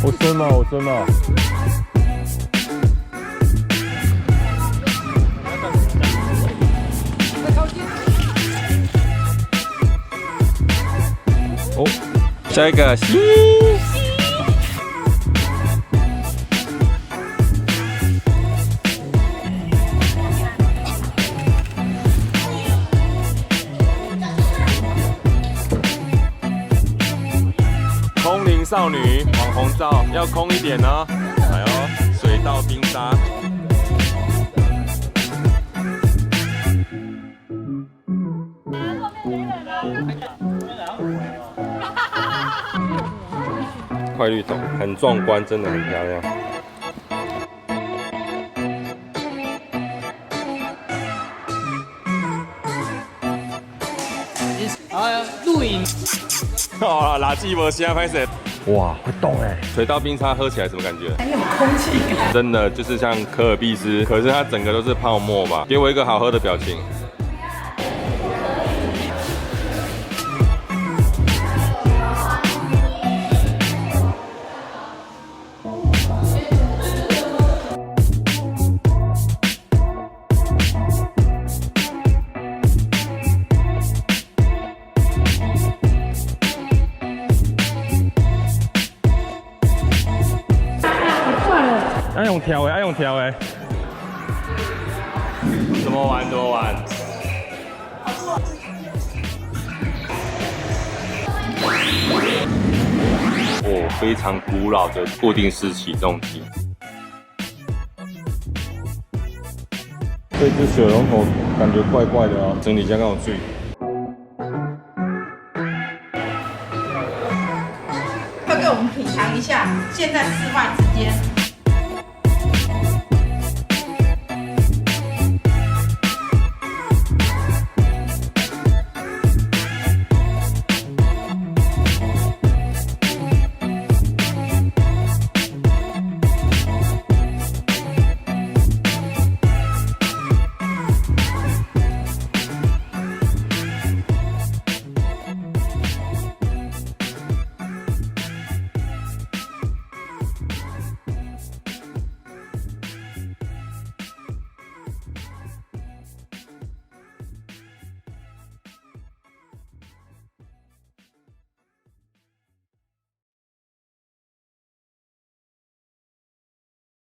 我孙嘛，我孙嘛。哦，下一个西。空灵少女网红照要空一点哦。哎呦，水稻冰沙。块绿桶很壮观，真的很漂亮。露营。哦，垃圾无声，拍摄。哇，会动哎！水稻冰沙喝起来什么感觉？很有空气感。真的就是像可尔必斯，可是它整个都是泡沫嘛。给我一个好喝的表情。爱用跳的，爱用跳的。怎么玩？怎么玩？哦，非常古老的固定式起重机。这只水龙头感觉怪怪的哦，整理一下让我注意。要给我们品尝一下现在室外之间